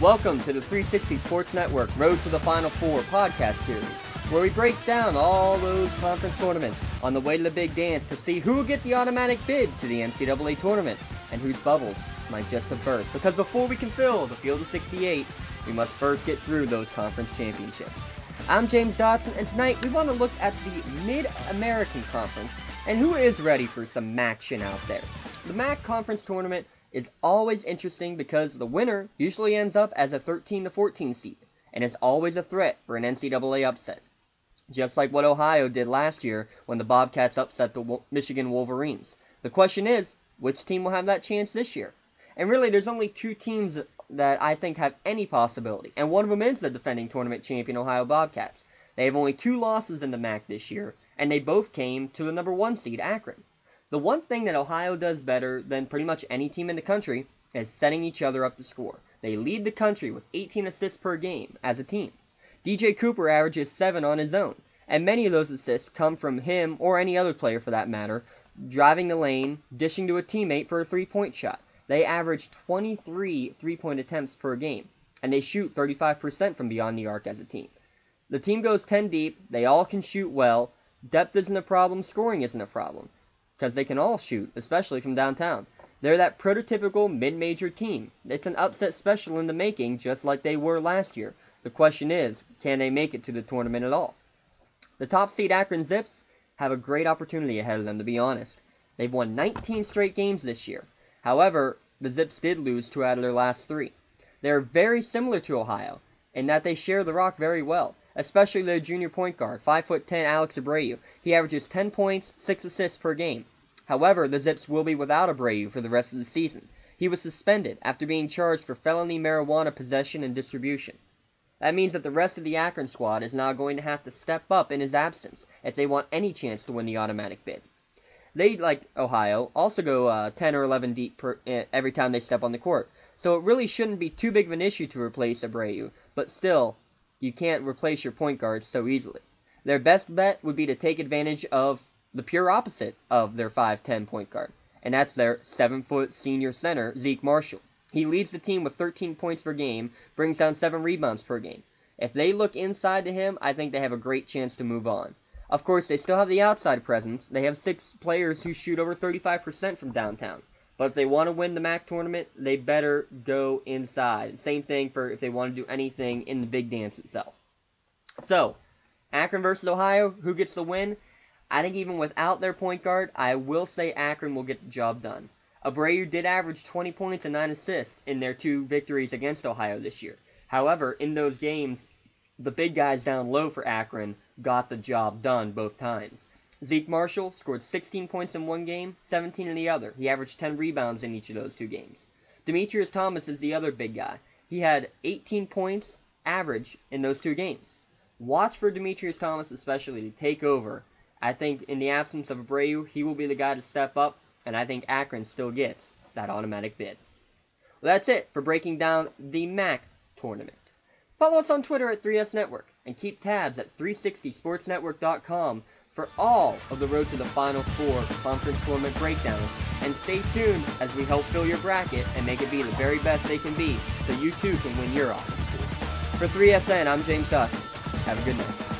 Welcome to the 360 Sports Network Road to the Final Four podcast series, where we break down all those conference tournaments on the way to the big dance to see who will get the automatic bid to the NCAA Tournament and whose bubbles might just have burst. Because before we can fill the field of 68, we must first get through those conference championships. I'm James Dotson, and tonight we want to look at the Mid-American Conference and who is ready for some action out there. The MAC Conference Tournament is always interesting because the winner usually ends up as a 13 to 14 seed and is always a threat for an NCAA upset. Just like what Ohio did last year when the Bobcats upset the Michigan Wolverines. The question is, which team will have that chance this year? And really, there's only two teams that I think have any possibility, and one of them is the defending tournament champion Ohio Bobcats. They have only 2 losses in the MAC this year, and they both came to the number 1 seed, Akron. The one thing that Ohio does better than pretty much any team in the country is setting each other up to score. They lead the country with 18 assists per game as a team. DJ Cooper averages 7 on his own, and many of those assists come from him, or any other player for that matter, driving the lane, dishing to a teammate for a 3-point shot. They average 23 3-point attempts per game, and they shoot 35% from beyond the arc as a team. The team goes 10 deep, they all can shoot well, depth isn't a problem, scoring isn't a problem, because they can all shoot, especially from downtown. They're that prototypical mid-major team. It's an upset special in the making, just like they were last year. The question is, can they make it to the tournament at all? The top seed Akron Zips have a great opportunity ahead of them, to be honest. They've won 19 straight games this year. However, the Zips did lose 2 out of their last 3. They're very similar to Ohio, in that they share the rock very well, especially their junior point guard, 5'10" Alex Abreu. He averages 10 points, 6 assists per game. However, the Zips will be without Abreu for the rest of the season. He was suspended after being charged for felony marijuana possession and distribution. That means that the rest of the Akron squad is now going to have to step up in his absence if they want any chance to win the automatic bid. They, like Ohio, also go 10 or 11 deep every time they step on the court, so it really shouldn't be too big of an issue to replace Abreu, but still, you can't replace your point guards so easily. Their best bet would be to take advantage of the pure opposite of their 5'10" point guard, and that's their 7-foot senior center, Zeke Marshall. He leads the team with 13 points per game, brings down 7 rebounds per game. If they look inside to him, I think they have a great chance to move on. Of course, they still have the outside presence. They have 6 players who shoot over 35% from downtown. But if they want to win the MAC tournament, they better go inside. Same thing for if they want to do anything in the big dance itself. So, Akron versus Ohio, who gets the win? I think even without their point guard, I will say Akron will get the job done. Abreu did average 20 points and 9 assists in their 2 victories against Ohio this year. However, in those games, the big guys down low for Akron got the job done both times. Zeke Marshall scored 16 points in one game, 17 in the other. He averaged 10 rebounds in each of those 2 games. Demetrius Thomas is the other big guy. He had 18 points average in those 2 games. Watch for Demetrius Thomas especially to take over. I think in the absence of Abreu, he will be the guy to step up, and I think Akron still gets that automatic bid. Well, that's it for breaking down the MAC tournament. Follow us on Twitter at 3S Network, and keep tabs at 360sportsnetwork.com for all of the Road to the Final Four conference tournament breakdowns, and stay tuned as we help fill your bracket and make it be the very best they can be, so you too can win your office. For 3SN, I'm James Dotson. Have a good night.